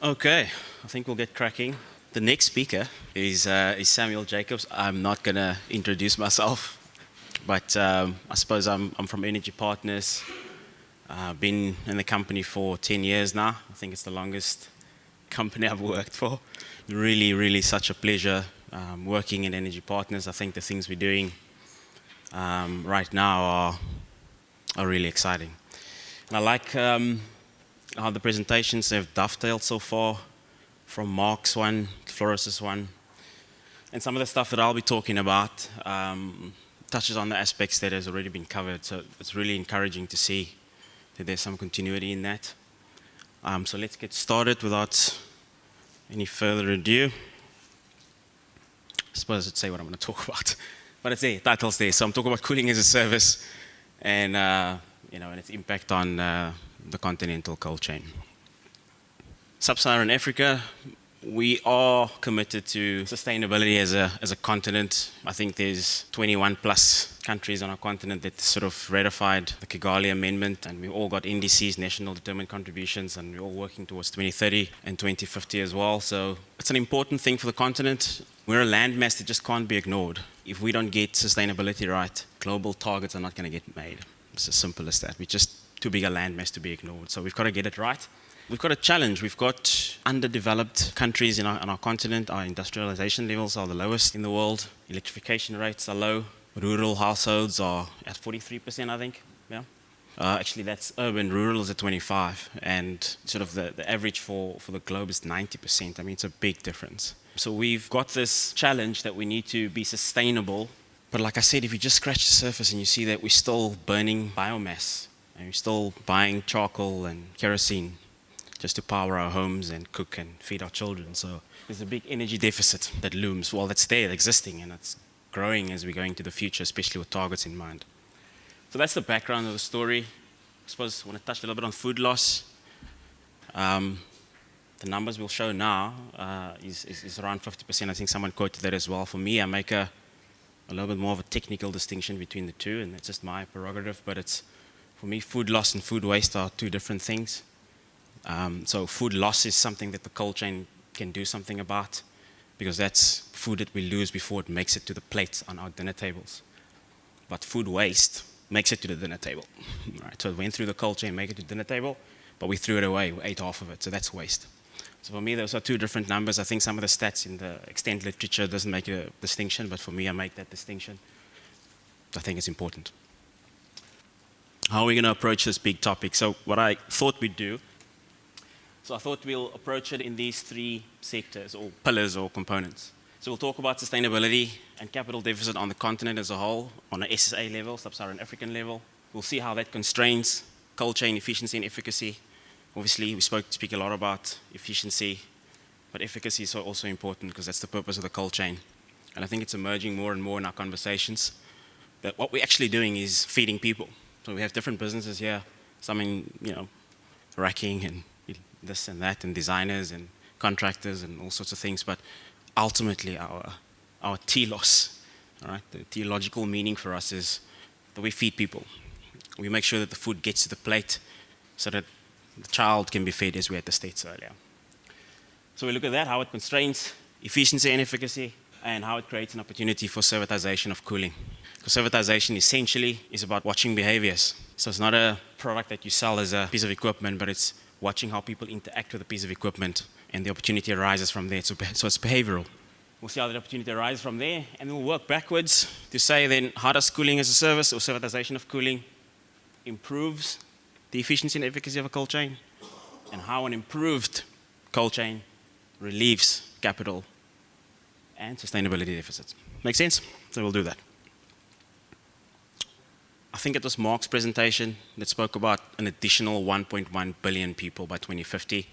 Okay, I think we'll get cracking. The next speaker is Samuel Jacobs. I'm not going to introduce myself, but I suppose I'm from Energy Partners. I've been in the company for 10 years now. I think it's the longest company I've worked for. Really, really such a pleasure working in Energy Partners. I think the things we're doing right now are really exciting. And I like how the presentations have dovetailed so far, from Mark's one to Floris's one. And some of the stuff that I'll be talking about touches on the aspects that has already been covered. So it's really encouraging to see that there's some continuity in that. So let's get started without any further ado. I suppose I'd say what I'm going to talk about. But it's there, title's there. So I'm talking about cooling as a service and, and its impact on the continental cold chain. Sub-Saharan Africa, we are committed to sustainability as a continent. I think there's 21 plus countries on our continent that sort of ratified the Kigali Amendment, and we all got NDCs, national determined contributions, and we're all working towards 2030 and 2050 as well. So it's an important thing for the continent. We're a landmass that just can't be ignored. If we don't get sustainability right, global targets are not going to get made. It's as simple as that. We're just too big a landmass to be ignored. So we've got to get it right. We've got a challenge. We've got underdeveloped countries on our continent. Our industrialization levels are the lowest in the world. Electrification rates are low. Rural households are at 43%, I think. Yeah. Actually, that's urban. Rural is at 25%. And sort of the average for the globe is 90%. I mean, it's a big difference. So we've got this challenge that we need to be sustainable. But like I said, if you just scratch the surface and you see that we're still burning biomass, and we're still buying charcoal and kerosene just to power our homes and cook and feed our children. So there's a big energy deficit that looms. Well, that's there, existing, and it's growing as we go into the future, especially with targets in mind. So that's the background of the story. I suppose I want to touch a little bit on food loss. The numbers we'll show now is around 50%. I think someone quoted that as well. For me, I make a little bit more of a technical distinction between the two, and it's just my prerogative, but it's, for me, food loss and food waste are two different things. So food loss is something that the cold chain can do something about, because that's food that we lose before it makes it to the plate on our dinner tables. But food waste makes it to the dinner table. Right? So it went through the cold chain, make it to the dinner table, but we threw it away, we ate half of it, so that's waste. So for me, those are two different numbers. I think some of the stats in the extant literature doesn't make a distinction, but for me, I make that distinction. I think it's important. How are we going to approach this big topic? So what I thought we'd do, I thought we'll approach it in these three sectors, or pillars, or components. So we'll talk about sustainability and capital deficit on the continent as a whole, on an SSA level, Sub-Saharan African level. We'll see how that constrains cold chain efficiency and efficacy. Obviously, we speak a lot about efficiency, but efficacy is also important because that's the purpose of the cold chain. And I think it's emerging more and more in our conversations that what we're actually doing is feeding people. So we have different businesses here, some in, racking and this and that, and designers and contractors and all sorts of things. But ultimately, our telos, all right, the theological meaning for us is that we feed people. We make sure that the food gets to the plate so that the child can be fed, as we had the states earlier. So we look at that, how it constrains efficiency and efficacy, and how it creates an opportunity for servitisation of cooling. Because servitisation essentially is about watching behaviors. So it's not a product that you sell as a piece of equipment, but it's watching how people interact with a piece of equipment, and the opportunity arises from there. So it's behavioral. We'll see how the opportunity arises from there, and then we'll work backwards to say then, how does cooling as a service or servitisation of cooling improves the efficiency and efficacy of a cold chain, and how an improved cold chain relieves capital and sustainability deficits. Make sense? So we'll do that. I think it was Mark's presentation that spoke about an additional 1.1 billion people by 2050.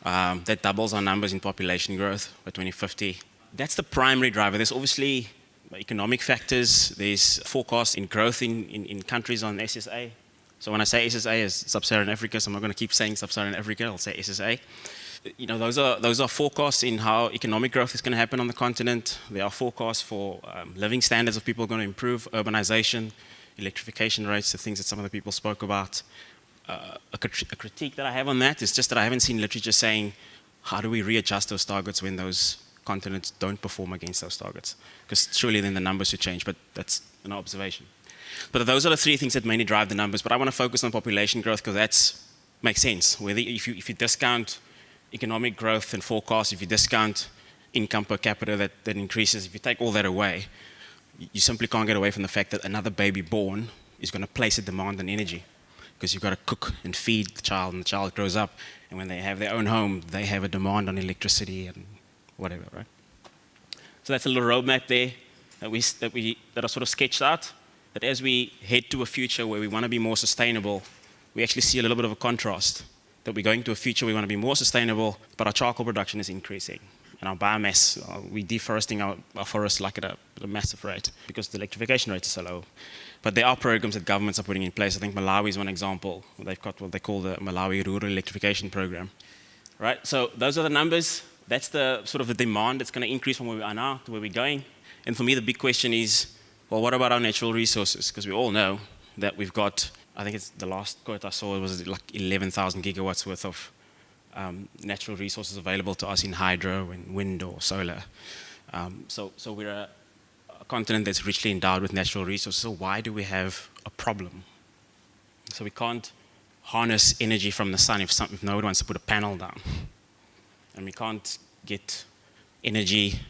That doubles our numbers in population growth by 2050. That's the primary driver. There's obviously economic factors. There's forecasts in growth in countries on SSA. So when I say SSA, it's Sub-Saharan Africa, so I'm not going to keep saying Sub-Saharan Africa, I'll say SSA. Those are forecasts in how economic growth is going to happen on the continent. There are forecasts for living standards of people are going to improve, urbanization, electrification rates, the things that some of the people spoke about. A critique that I have on that is just that I haven't seen literature saying how do we readjust those targets when those continents don't perform against those targets? Because surely then the numbers should change, but that's an observation. But those are the three things that mainly drive the numbers. But I want to focus on population growth because that makes sense. If you discount economic growth and forecast, if you discount income per capita that increases, if you take all that away, you simply can't get away from the fact that another baby born is going to place a demand on energy because you've got to cook and feed the child, and the child grows up, and when they have their own home, they have a demand on electricity and whatever, right? So that's a little roadmap there that are sort of sketched out, that as we head to a future where we want to be more sustainable, we actually see a little bit of a contrast, that we're going to a future we want to be more sustainable, but our charcoal production is increasing. And our biomass, we're deforesting our forests like at a massive rate because the electrification rate is so low. But there are programs that governments are putting in place. I think Malawi is one example. They've got what they call the Malawi Rural Electrification Program. Right? So those are the numbers. That's the sort of the demand that's going to increase from where we are now to where we're going. And for me, the big question is, well, what about our natural resources? Because we all know that we've got, I think it's the last quote I saw was like 11,000 gigawatts worth of natural resources available to us in hydro and wind or solar. So we're a continent that's richly endowed with natural resources. So why do we have a problem? So we can't harness energy from the sun if nobody wants to put a panel down. And we can't get energy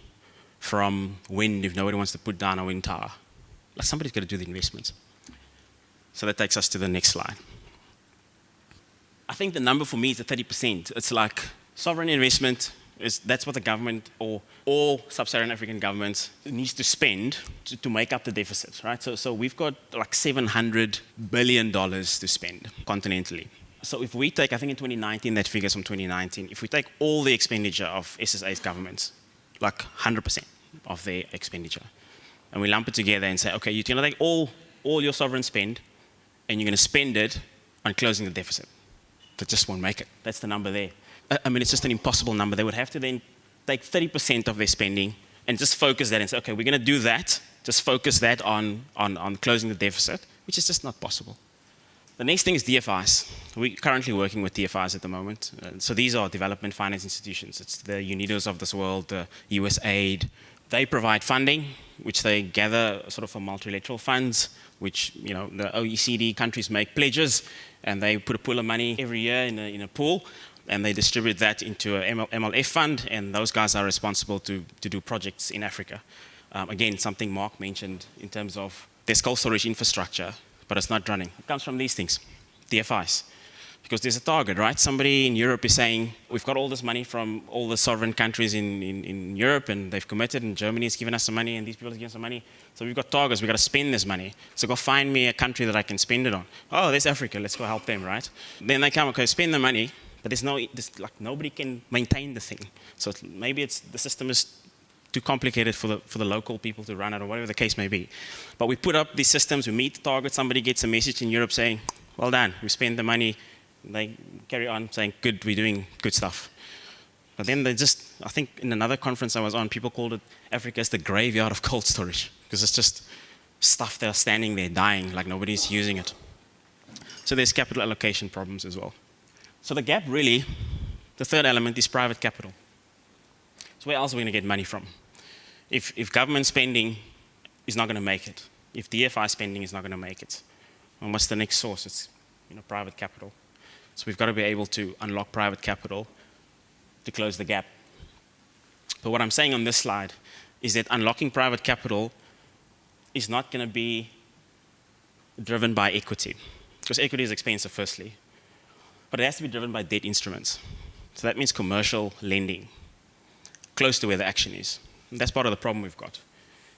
from wind if nobody wants to put down a wind tower. Like somebody's got to do the investments. So that takes us to the next slide. I think the number for me is the 30%. It's like sovereign investment, that's what the government or all sub-Saharan African governments needs to spend to make up the deficit, right? So we've got like $700 billion to spend continentally. So if we take, I think in 2019, that figure's from 2019, if we take all the expenditure of SSA's governments, like 100% of their expenditure, and we lump it together and say, okay, you're going to take all your sovereign spend, and you're going to spend it on closing the deficit. That just won't make it. That's the number there. I mean, it's just an impossible number. They would have to then take 30% of their spending and just focus that and say, okay, we're going to do that. Just focus that on closing the deficit, which is just not possible. The next thing is DFIs. We're currently working with DFIs at the moment. So these are development finance institutions. It's the UNIDOs of this world, the USAID. They provide funding, which they gather sort of from multilateral funds, which the OECD countries make pledges, and they put a pool of money every year in a pool, and they distribute that into a MLF fund, and those guys are responsible to do projects in Africa. Again, something Mark mentioned in terms of there's cold storage infrastructure, but it's not running. It comes from these things, DFIs. Because there's a target, right? Somebody in Europe is saying, we've got all this money from all the sovereign countries in Europe, and they've committed, and Germany has given us some money, and these people have given us some money. So we've got targets, we've got to spend this money. So go find me a country that I can spend it on. Oh, there's Africa, let's go help them, right? Then they come, okay, spend the money, but nobody can maintain the thing. So maybe the system is too complicated for the local people to run it, or whatever the case may be. But we put up these systems, we meet the target, somebody gets a message in Europe saying, well done, we spent the money. They carry on saying, good, we're doing good stuff. But then I think in another conference I was on, people called it Africa as the graveyard of cold storage, because it's just stuff that are standing there dying, like nobody's using it. So there's capital allocation problems as well. So the gap really, the third element is private capital. So where else are we going to get money from? If government spending is not going to make it, if DFI spending is not going to make it, and what's the next source? It's private capital. So we've got to be able to unlock private capital to close the gap. But what I'm saying on this slide is that unlocking private capital is not going to be driven by equity, because equity is expensive, firstly. But it has to be driven by debt instruments. So that means commercial lending, close to where the action is. And that's part of the problem we've got,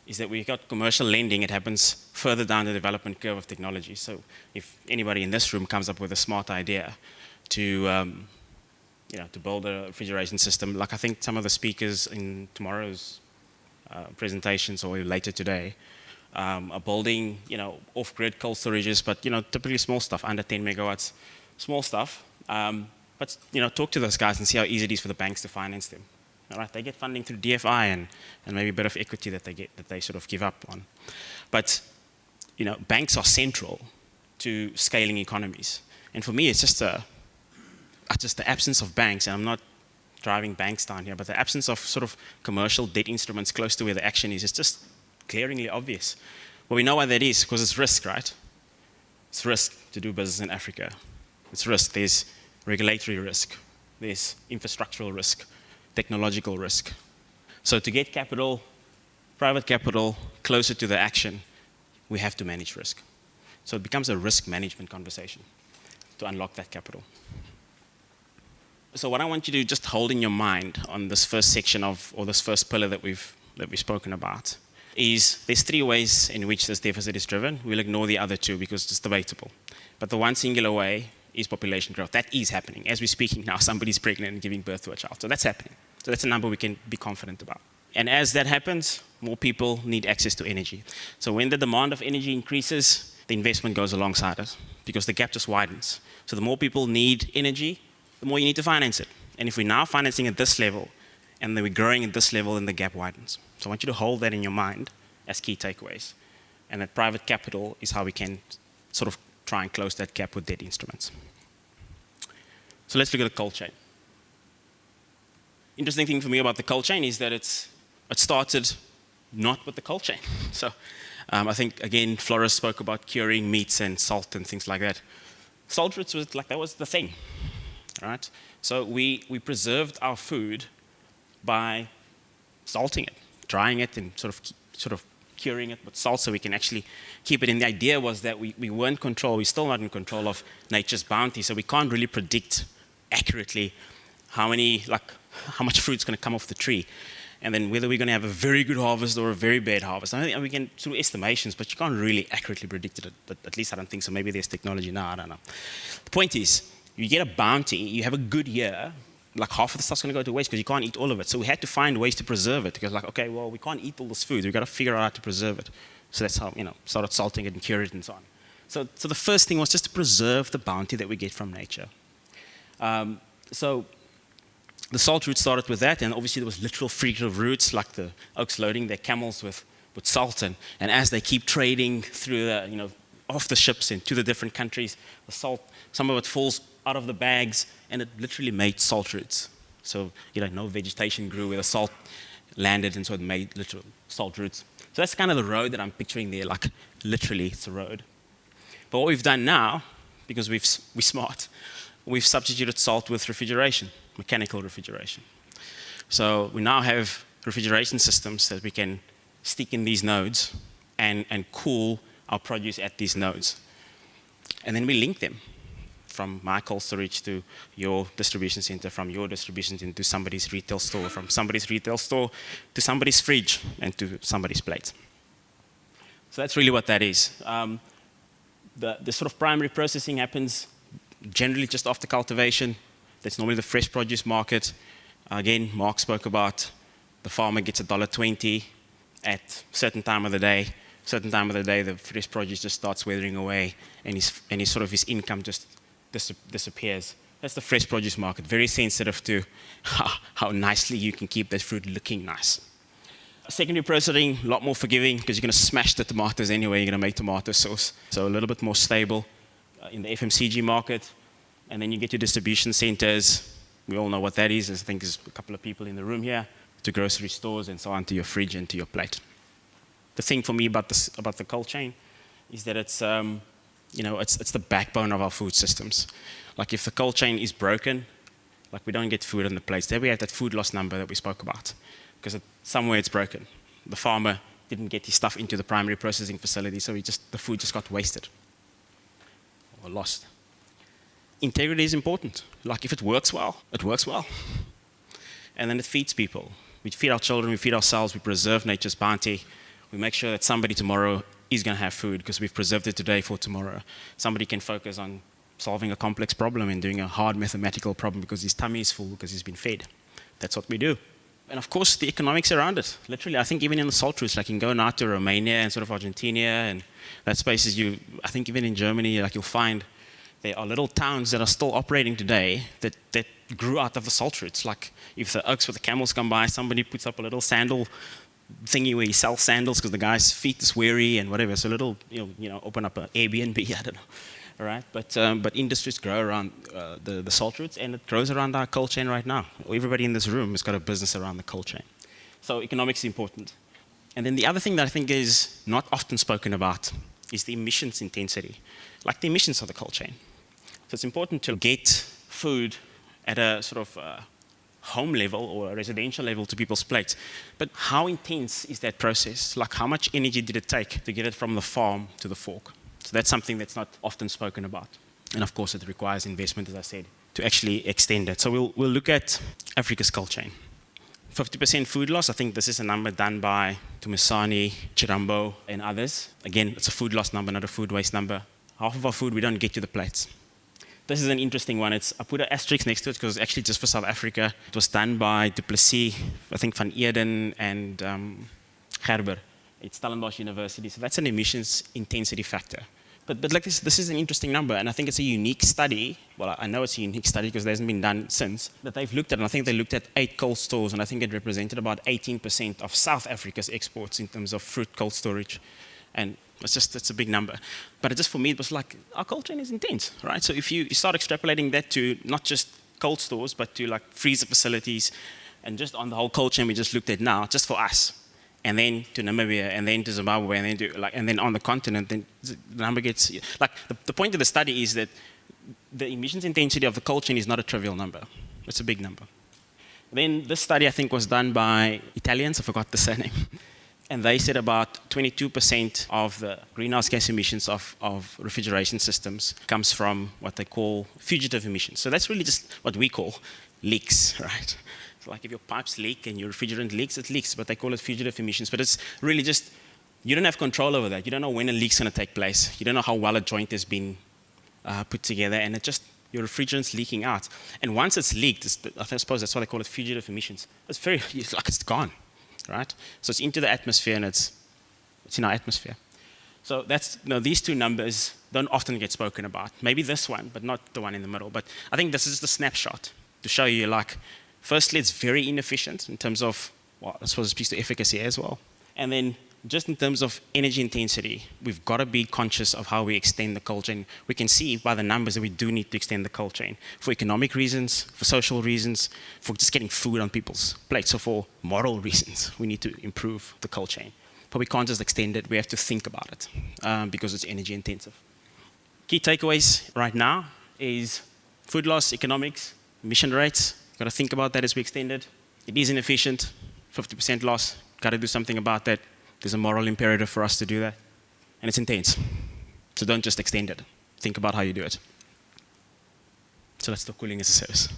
is that we've got commercial lending, it happens further down the development curve of technology. So if anybody in this room comes up with a smart idea to build a refrigeration system, like I think some of the speakers in tomorrow's presentations or later today are building, off-grid cold storages, but, typically small stuff, under 10 megawatts, small stuff. But, talk to those guys and see how easy it is for the banks to finance them. All right, they get funding through DFI and maybe a bit of equity that they sort of give up on. But banks are central to scaling economies. And for me, it's just the absence of banks, and I'm not driving banks down here, but the absence of sort of commercial debt instruments close to where the action is just glaringly obvious. Well, we know why that is, because it's risk, right? It's risk to do business in Africa. It's risk. There's regulatory risk. There's infrastructural risk, technological risk. So to get capital, private capital, closer to the action, we have to manage risk. So it becomes a risk management conversation to unlock that capital. So what I want you to just hold in your mind on this first section of, or this first pillar that we've spoken about, is there's three ways in which this deficit is driven. We'll ignore the other two because it's debatable. But the one singular way is population growth. That is happening. As we're speaking now, somebody's pregnant and giving birth to a child. So that's happening. So that's a number we can be confident about. And as that happens, more people need access to energy. So when the demand of energy increases, the investment goes alongside it because the gap just widens. So the more people need energy, the more you need to finance it. And if we're now financing at this level, and then we're growing at this level, then the gap widens. So I want you to hold that in your mind as key takeaways. And that private capital is how we can sort of try and close that gap with debt instruments. So let's look at the cold chain. Interesting thing for me about the cold chain is that it started not with the cold chain. So I think, again, Flores spoke about curing meats and salt and things like that. Salt roots was like, that was the thing, right? So we preserved our food by salting it, drying it, and sort of curing it with salt so we can actually keep it. And the idea was that we weren't in control, we're still not in control of nature's bounty, so we can't really predict accurately how much fruit's going to come off the tree, and then whether we're going to have a very good harvest or a very bad harvest. I think we can through estimations, but you can't really accurately predict it. At least I don't think so. Maybe there's technology now, I don't know. The point is, you get a bounty, you have a good year, like half of the stuff's going to go to waste because you can't eat all of it. So we had to find ways to preserve it because, like, okay, well, we can't eat all this food. We've got to figure out how to preserve it. So that's how, started salting it and curing it and so on. So the first thing was just to preserve the bounty that we get from nature. So the salt route started with that, and obviously there was literal figurative routes, like the oaks loading their camels with salt, and as they keep trading through the, off the ships into the different countries, the salt, some of it falls out of the bags, and it literally made salt routes. So, no vegetation grew where the salt landed, and so it made literal salt routes. So that's kind of the road that I'm picturing there, like literally it's a road. But what we've done now, because we're smart, we've substituted salt with refrigeration, mechanical refrigeration. So we now have refrigeration systems that we can stick in these nodes and cool our produce at these nodes. And then we link them from my cold storage to your distribution center, from your distribution center to somebody's retail store, from somebody's retail store to somebody's fridge and to somebody's plate. So that's really what that is. The sort of primary processing happens generally just after cultivation. That's normally the fresh produce market. Again, Mark spoke about the farmer gets $1.20 at a certain time of the day. Certain time of the day, the fresh produce just starts withering away, and his income just disappears. That's the fresh produce market, very sensitive to how nicely you can keep that fruit looking nice. Secondary processing, a lot more forgiving because you're going to smash the tomatoes anyway, you're going to make tomato sauce. So a little bit more stable in the FMCG market. And then you get your distribution centers. We all know what that is. I think there's a couple of people in the room here, to grocery stores and so on, to your fridge and to your plate. The thing for me about the cold chain is that it's the backbone of our food systems. Like if the cold chain is broken, like we don't get food on the plates. There we have that food loss number that we spoke about, because somewhere it's broken. The farmer didn't get his stuff into the primary processing facility, so the food just got wasted or lost. Integrity is important. Like if it works well, it works well. And then it feeds people. We feed our children, we feed ourselves, we preserve nature's bounty. We make sure that somebody tomorrow is going to have food because we've preserved it today for tomorrow. Somebody can focus on solving a complex problem and doing a hard mathematical problem because his tummy is full because he's been fed. That's what we do. And of course, the economics around it. Literally, I think even in the salt routes, like you can go now to Romania and sort of Argentina and that spaces I think even in Germany, like you'll find there are little towns that are still operating today that grew out of the salt routes. Like if the oaks with the camels come by, somebody puts up a little sandal thingy where he sells sandals because the guy's feet is weary and whatever. So little, open up an Airbnb, I don't know. all right? But industries grow around the salt routes, and it grows around our cold chain right now. Everybody in this room has got a business around the cold chain. So economics is important. And then the other thing that I think is not often spoken about is the emissions intensity, like the emissions of the cold chain. So it's important to get food at a sort of home level or a residential level to people's plates. But how intense is that process? Like, how much energy did it take to get it from the farm to the fork? So that's something that's not often spoken about. And of course, it requires investment, as I said, to actually extend it. So we'll look at Africa's cold chain. 50% food loss, I think this is a number done by Tumasani, Chirambo, and others. Again, it's a food loss number, not a food waste number. Half of our food we don't get to the plates. This is an interesting one. I put an asterisk next to it because it's actually just for South Africa. It was done by Du Plessis, I think Van Eeden, and Gerber at Stellenbosch University. So that's an emissions intensity factor. But like this is an interesting number, and I think it's a unique study. Well, I know it's a unique study because it hasn't been done since, that they've looked at, and I think they looked at 8 cold stores, and I think it represented about 18% of South Africa's exports in terms of fruit cold storage. And it's a big number. But just for me, it was like, our cold chain is intense, right? So if you start extrapolating that to not just cold stores, but to like freezer facilities, and just on the whole cold chain we just looked at now, just for us, and then to Namibia, and then to Zimbabwe, and then on the continent, then the number gets, like, the point of the study is that the emissions intensity of the cold chain is not a trivial number. It's a big number. Then this study, I think, was done by Italians, I forgot the surname. And they said about 22% of the greenhouse gas emissions of refrigeration systems comes from what they call fugitive emissions. So that's really just what we call leaks, right? So like if your pipes leak and your refrigerant leaks, it leaks, but they call it fugitive emissions. But it's really just, you don't have control over that. You don't know when a leak's going to take place. You don't know how well a joint has been put together, and it just, your refrigerant's leaking out. And once it's leaked, I suppose that's why they call it fugitive emissions. It's gone. Right? So it's into the atmosphere, and it's in our atmosphere. So these two numbers don't often get spoken about. Maybe this one, but not the one in the middle. But I think this is the snapshot to show you, like, firstly, it's very inefficient in terms of, well, I suppose it speaks to efficacy as well. And then just in terms of energy intensity, we've got to be conscious of how we extend the cold chain. We can see by the numbers that we do need to extend the cold chain for economic reasons, for social reasons, for just getting food on people's plates. So for moral reasons, we need to improve the cold chain. But we can't just extend it. We have to think about it because it's energy intensive. Key takeaways right now is food loss, economics, emission rates. Got to think about that as we extend it. It is inefficient, 50% loss. Got to do something about that. There's a moral imperative for us to do that. And it's intense. So don't just extend it. Think about how you do it. So that's the cooling as a service.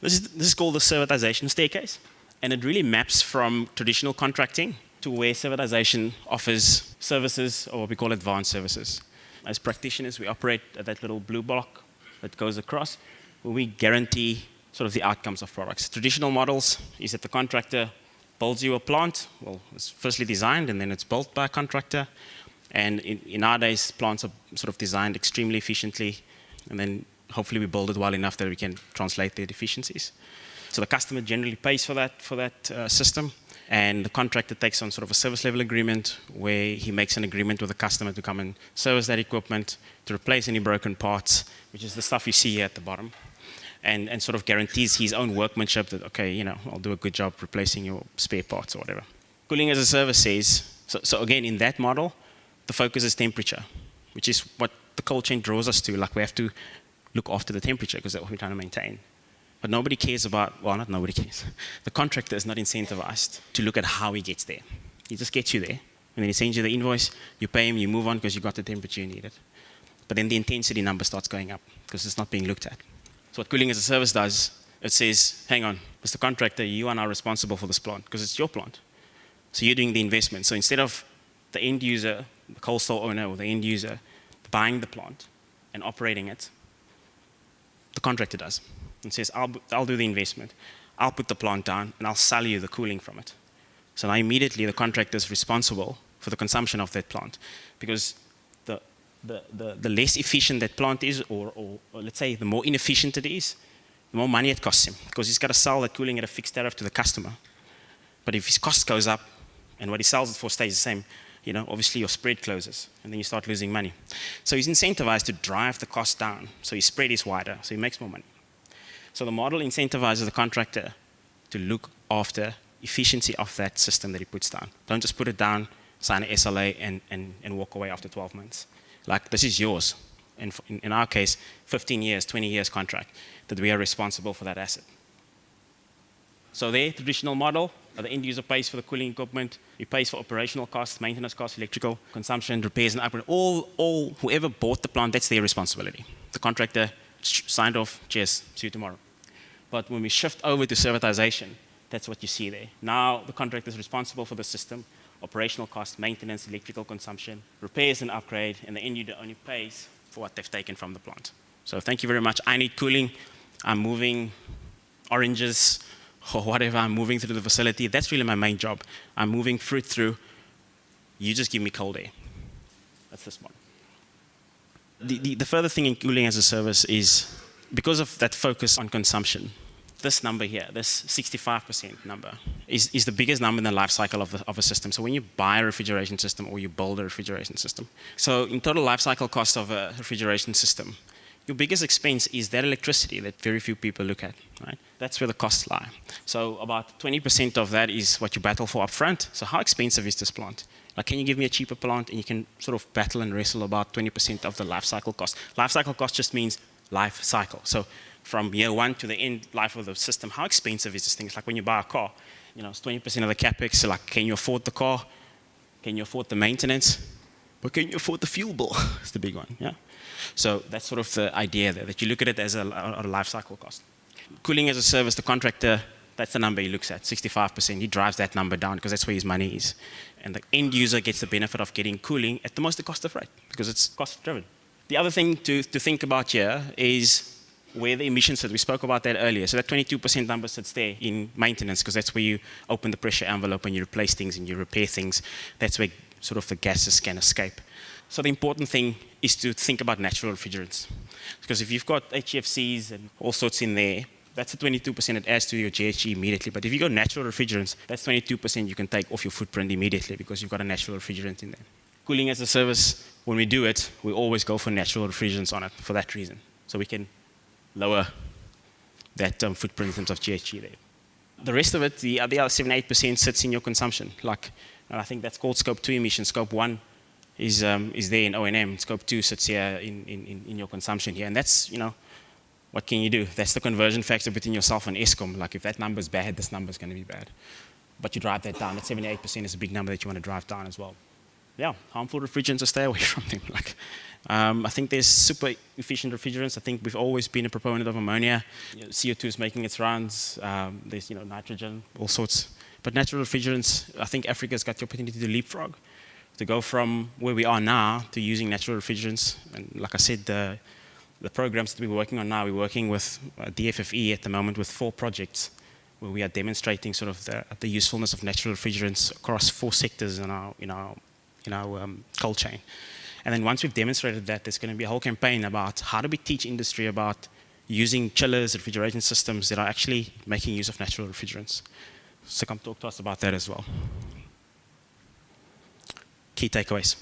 This is called the servitisation staircase. And it really maps from traditional contracting to where servitisation offers services, or what we call advanced services. As practitioners, we operate at that little blue block that goes across, where we guarantee sort of the outcomes of products. Traditional models is that the contractor builds you a plant. Well, it's firstly designed, and then it's built by a contractor. And in our days, plants are sort of designed extremely efficiently, and then hopefully we build it well enough that we can translate their deficiencies. So the customer generally pays for that system, and the contractor takes on sort of a service level agreement where he makes an agreement with the customer to come and service that equipment, to replace any broken parts, which is the stuff you see here at the bottom. And sort of guarantees his own workmanship that, okay, I'll do a good job replacing your spare parts or whatever. Cooling as a service says, so again, in that model, the focus is temperature, which is what the cold chain draws us to. Like, we have to look after the temperature because that's what we're trying to maintain. But nobody cares about, well, not nobody cares. The contractor is not incentivized to look at how he gets there. He just gets you there, and then he sends you the invoice, you pay him, you move on because you got the temperature you needed. But then the intensity number starts going up because it's not being looked at. So what cooling as a service does, it says, hang on, Mr. Contractor, you are now responsible for this plant because it's your plant. So you're doing the investment. So instead of the end user, the cold store owner or the end user buying the plant and operating it, the contractor does and says, I'll do the investment. I'll put the plant down and I'll sell you the cooling from it. So now immediately the contractor is responsible for the consumption of that plant because the less efficient that plant is, or let's say the more inefficient it is, the more money it costs him because he's got to sell that cooling at a fixed tariff to the customer. But if his cost goes up and what he sells it for stays the same, obviously your spread closes and then you start losing money. So he's incentivized to drive the cost down. So his spread is wider, so he makes more money. So the model incentivizes the contractor to look after efficiency of that system that he puts down. Don't just put it down, sign an SLA and walk away after 12 months. Like, this is yours. And in our case, 15 years, 20 years contract, that we are responsible for that asset. So their traditional model, the end user pays for the cooling equipment, he pays for operational costs, maintenance costs, electrical consumption, repairs and upgrade. All whoever bought the plant, that's their responsibility. The contractor signed off, cheers, see you tomorrow. But when we shift over to servitisation, that's what you see there. Now the contractor is responsible for the system, operational costs, maintenance, electrical consumption, repairs and upgrade, and the end user only pays for what they've taken from the plant. So thank you very much. I need cooling. I'm moving oranges or whatever I'm moving through the facility. That's really my main job. I'm moving fruit through. You just give me cold air. That's this one. The further thing in cooling as a service is, because of that focus on consumption, this number here, this 65% number, is the biggest number in the life cycle of a system. So when you buy a refrigeration system or you build a refrigeration system, so in total life cycle cost of a refrigeration system, your biggest expense is that electricity that very few people look at, right? That's where the costs lie. So about 20% of that is what you battle for upfront. So how expensive is this plant? Like, can you give me a cheaper plant? And you can sort of battle and wrestle about 20% of the life cycle cost. Life cycle cost just means life cycle. So from year one to the end life of the system, how expensive is this thing? It's like when you buy a car, it's 20% of the capex. So like, can you afford the car? Can you afford the maintenance? But can you afford the fuel bill? It's the big one, yeah? So that's sort of the idea there, that you look at it as a life cycle cost. Cooling as a service, the contractor, that's the number he looks at, 65%. He drives that number down because that's where his money is. And the end user gets the benefit of getting cooling at the most cost of rate because it's cost driven. The other thing to think about here is where the emissions sit. We spoke about that earlier. So that 22% number sits there in maintenance because that's where you open the pressure envelope and you replace things and you repair things. That's where sort of the gases can escape. So the important thing is to think about natural refrigerants. Because if you've got HFCs and all sorts in there, that's the 22% it adds to your GHG immediately. But if you've got natural refrigerants, that's 22% you can take off your footprint immediately because you've got a natural refrigerant in there. Cooling as a service, when we do it, we always go for natural refrigerants on it for that reason. So we can lower that footprint in terms of GHG there. The rest of it, the other 7-8% sits in your consumption. Like, I think that's called scope 2 emissions. Scope 1 is there in O&M. Scope 2 sits here in your consumption here. And that's, what can you do? That's the conversion factor between yourself and Eskom. Like, if that number's bad, this number's going to be bad. But you drive that down. That 78% is a big number that you want to drive down as well. Yeah, harmful refrigerants, to stay away from them. Like, I think there's super efficient refrigerants. I think we've always been a proponent of ammonia. CO2 is making its rounds. There's nitrogen, all sorts. But natural refrigerants, I think Africa's got the opportunity to leapfrog, to go from where we are now to using natural refrigerants. And like I said, the programs that we're working on now, we're working with DFFE at the moment with 4 projects where we are demonstrating sort of the usefulness of natural refrigerants across 4 sectors in our cold chain. And then once we've demonstrated that, there's going to be a whole campaign about how do we teach industry about using chillers, refrigeration systems that are actually making use of natural refrigerants. So come talk to us about that as well. Key takeaways.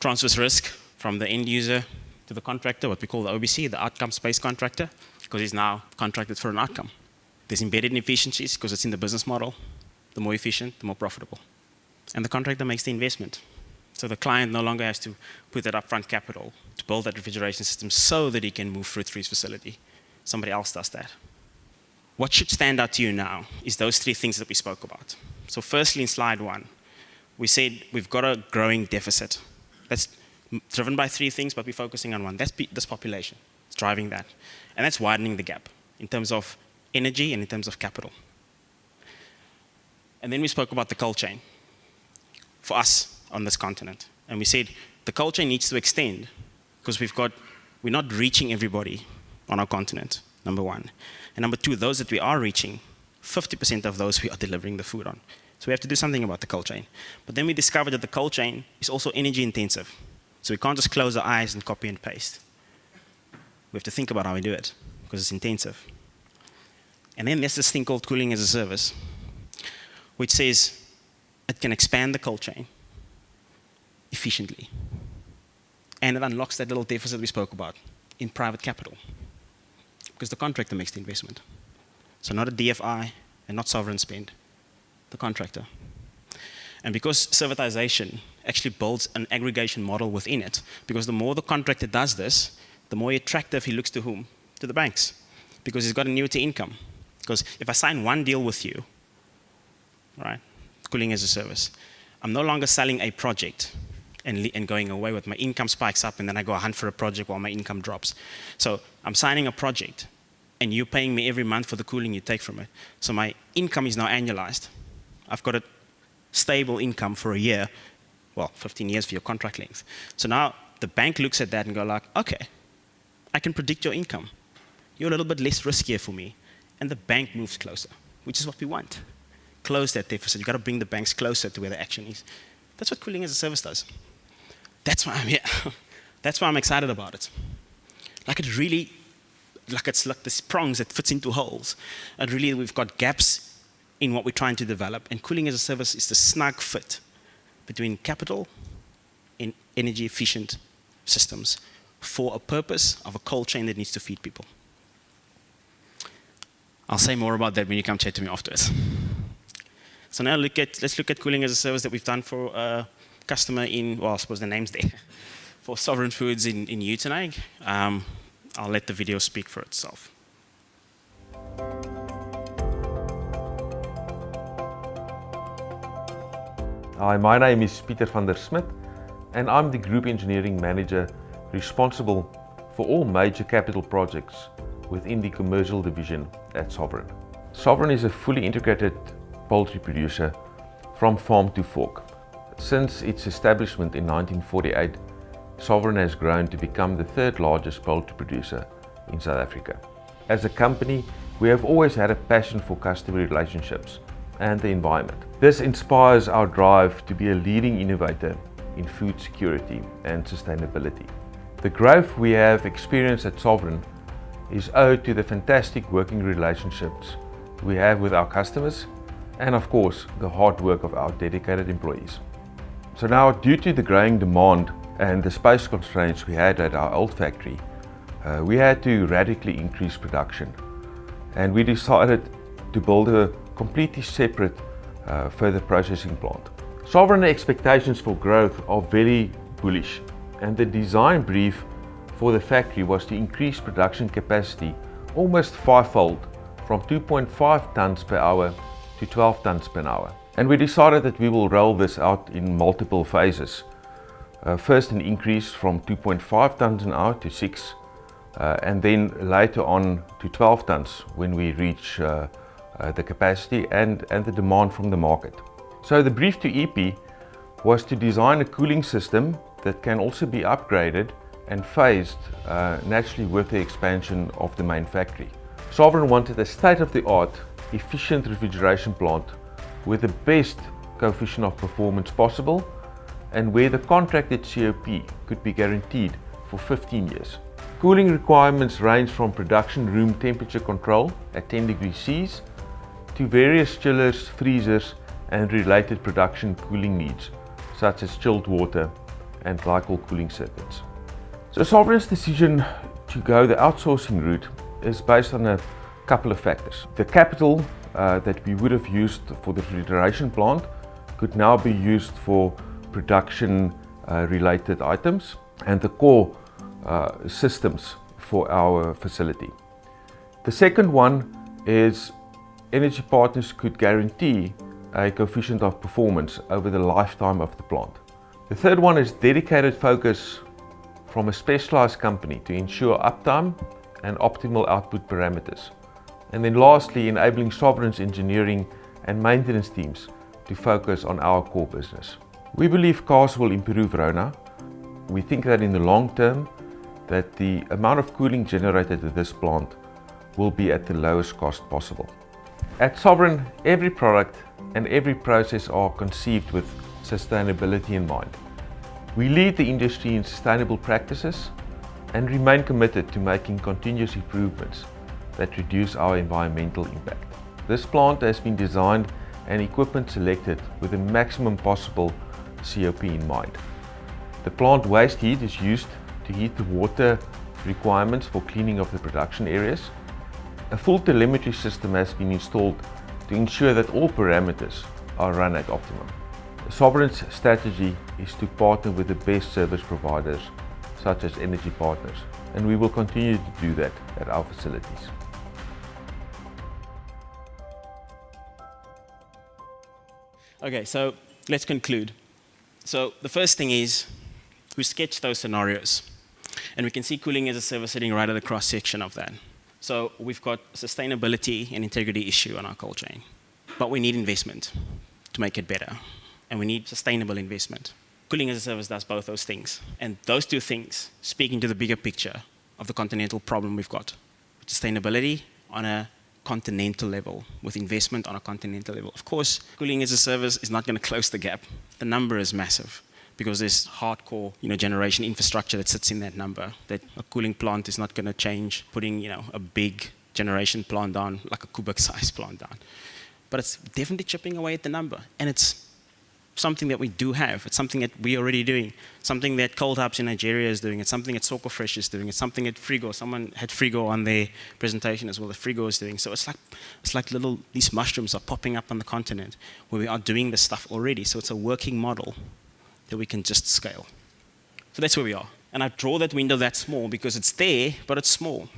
Transfers risk from the end user to the contractor, what we call the OBC, the outcomes-based contractor, because he's now contracted for an outcome. There's embedded inefficiencies because it's in the business model. The more efficient, the more profitable. And the contractor makes the investment. So the client no longer has to put that upfront capital to build that refrigeration system so that he can move fruit through his facility. Somebody else does that. What should stand out to you now is those 3 things that we spoke about. So firstly, in slide 1, we said we've got a growing deficit. That's driven by 3 things, but we're focusing on one. That's this population. It's driving that. And that's widening the gap in terms of energy and in terms of capital. And then we spoke about the cold chain for us on this continent. And we said the cold chain needs to extend because we're not reaching everybody on our continent, number 1. And number 2, those that we are reaching, 50% of those we are delivering the food on. So we have to do something about the cold chain. But then we discovered that the cold chain is also energy intensive. So we can't just close our eyes and copy and paste. We have to think about how we do it because it's intensive. And then there's this thing called cooling as a service, which says it can expand the cold chain efficiently. And it unlocks that little deficit we spoke about in private capital, because the contractor makes the investment. So not a DFI and not sovereign spend, the contractor. And because servitisation actually builds an aggregation model within it, because the more the contractor does this, the more attractive he looks to whom? To the banks, because he's got annuity income. Because if I sign one deal with you, right, cooling as a service, I'm no longer selling a project and going away with my income spikes up and then I go hunt for a project while my income drops. So I'm signing a project and you're paying me every month for the cooling you take from it. So my income is now annualized. I've got a stable income for a year, well, 15 years for your contract length. So now the bank looks at that and go like, okay, I can predict your income. You're a little bit less riskier for me. And the bank moves closer, which is what we want. Close that deficit. You've got to bring the banks closer to where the action is. That's what cooling as a service does. That's why I'm here. That's why I'm excited about it. Like it really, like it's like the prongs that fits into holes. And really we've got gaps in what we're trying to develop. And cooling as a service is the snug fit between capital and energy efficient systems for a purpose of a cold chain that needs to feed people. I'll say more about that when you come chat to me afterwards. So now let's look at cooling as a service that we've done for a customer in, well, I suppose the name's there, for Sovereign Foods in Uitenhage. I'll let the video speak for itself. Hi, my name is Pieter van der Smit, and I'm the Group Engineering Manager responsible for all major capital projects within the commercial division at Sovereign. Sovereign is a fully integrated poultry producer from farm to fork. Since its establishment in 1948, Sovereign has grown to become the third largest poultry producer in South Africa. As a company, we have always had a passion for customer relationships and the environment. This inspires our drive to be a leading innovator in food security and sustainability. The growth we have experienced at Sovereign is owed to the fantastic working relationships we have with our customers and of course the hard work of our dedicated employees. So now, due to the growing demand and the space constraints we had at our old factory, we had to radically increase production, and we decided to build a completely separate further processing plant. Sovereign expectations for growth are very bullish, and the design brief for the factory was to increase production capacity almost fivefold from 2.5 tons per hour to 12 tons per hour. And we decided that we will roll this out in multiple phases. First an increase from 2.5 tons an hour to 6, and then later on to 12 tons when we reach the capacity and the demand from the market. So the brief to EP was to design a cooling system that can also be upgraded and phased naturally with the expansion of the main factory. Sovereign wanted a state-of-the-art, efficient refrigeration plant with the best coefficient of performance possible and where the contracted COP could be guaranteed for 15 years. Cooling requirements range from production room temperature control at 10 degrees C to various chillers, freezers and related production cooling needs such as chilled water and glycol cooling circuits. So Sovereign's decision to go the outsourcing route is based on a couple of factors. The capital that we would have used for the refrigeration plant could now be used for production related items and the core systems for our facility. The second one is energy partners could guarantee a coefficient of performance over the lifetime of the plant. The third one is dedicated focus from a specialized company to ensure uptime and optimal output parameters. And then lastly, enabling Sovereign's engineering and maintenance teams to focus on our core business. We believe CaaS will improve RONA. We think that in the long term, that the amount of cooling generated at this plant will be at the lowest cost possible. At Sovereign, every product and every process are conceived with sustainability in mind. We lead the industry in sustainable practices and remain committed to making continuous improvements that reduce our environmental impact. This plant has been designed and equipment selected with the maximum possible COP in mind. The plant waste heat is used to heat the water requirements for cleaning of the production areas. A full telemetry system has been installed to ensure that all parameters are run at optimum. Sovereign's strategy is to partner with the best service providers such as energy partners, and we will continue to do that at our facilities. Okay, so let's conclude. So the first thing is we sketch those scenarios, and we can see cooling as a service sitting right at the cross section of that. So we've got sustainability and integrity issue on our cold chain, but we need investment to make it better, and we need sustainable investment. Cooling as a service does both those things, and those two things speak into the bigger picture of the continental problem we've got. Sustainability on a continental level, with investment on a continental level. Of course, cooling as a service is not going to close the gap. The number is massive, because there's hardcore, generation infrastructure that sits in that number. That a cooling plant is not going to change putting, a big generation plant down, like a Kubik-sized plant down. But it's definitely chipping away at the number, and it's something that we do have. It's something that we're already doing. Something that Cold Hubs in Nigeria is doing. It's something that Soko Fresh is doing. It's something that Frigo. Someone had Frigo on their presentation as well. That Frigo is doing. So it's like these mushrooms are popping up on the continent where we are doing this stuff already. So it's a working model that we can just scale. So that's where we are. And I draw that window that small because it's there, but it's small.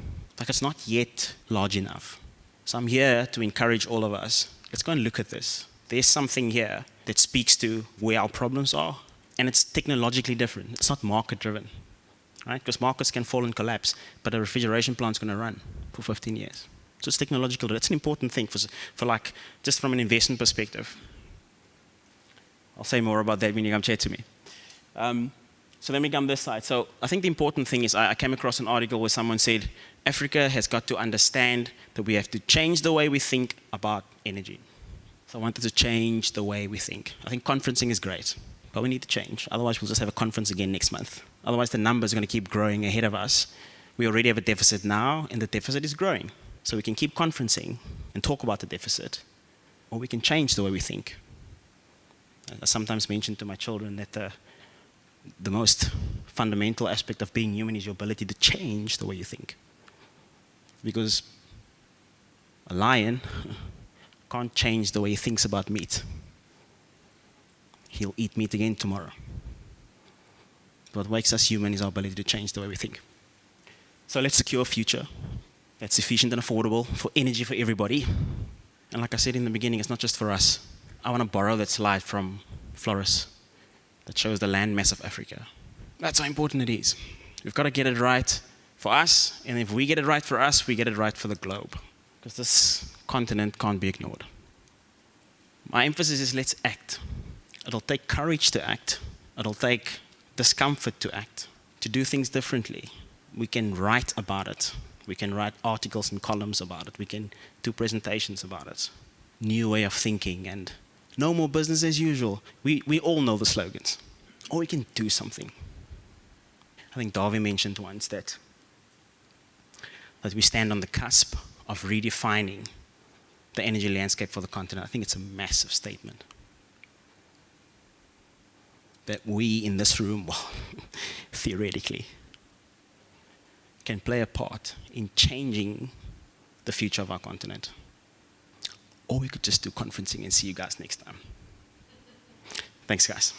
Like it's not yet large enough. So I'm here to encourage all of us. Let's go and look at this. There's something here that speaks to where our problems are, and it's technologically different. It's not market-driven, right? Because markets can fall and collapse, but a refrigeration plant's going to run for 15 years. So it's technological. That's an important thing for like, just from an investment perspective. I'll say more about that when you come chat to me. So then we come this side. So I think the important thing is I came across an article where someone said, Africa has got to understand that we have to change the way we think about energy. So I wanted to change the way we think. I think conferencing is great, but we need to change. Otherwise, we'll just have a conference again next month. Otherwise, the numbers are going to keep growing ahead of us. We already have a deficit now, and the deficit is growing. So we can keep conferencing and talk about the deficit, or we can change the way we think. I sometimes mention to my children that the most fundamental aspect of being human is your ability to change the way you think. Because a lion can't change the way he thinks about meat. He'll eat meat again tomorrow. What makes us human is our ability to change the way we think. So let's secure a future that's efficient and affordable for energy for everybody. And like I said in the beginning, it's not just for us. I want to borrow that slide from Floris that shows the land mass of Africa. That's how important it is. We've got to get it right for us, and if we get it right for us, we get it right for the globe. Because this continent can't be ignored. My emphasis is let's act. It'll take courage to act. It'll take discomfort to act, to do things differently. We can write about it. We can write articles and columns about it. We can do presentations about it. New way of thinking and no more business as usual. We all know the slogans. Or we can do something. I think Darby mentioned once that we stand on the cusp of redefining the energy landscape for the continent. I think it's a massive statement. That we in this room, well, theoretically, can play a part in changing the future of our continent. Or we could just do conferencing and see you guys next time. Thanks, guys.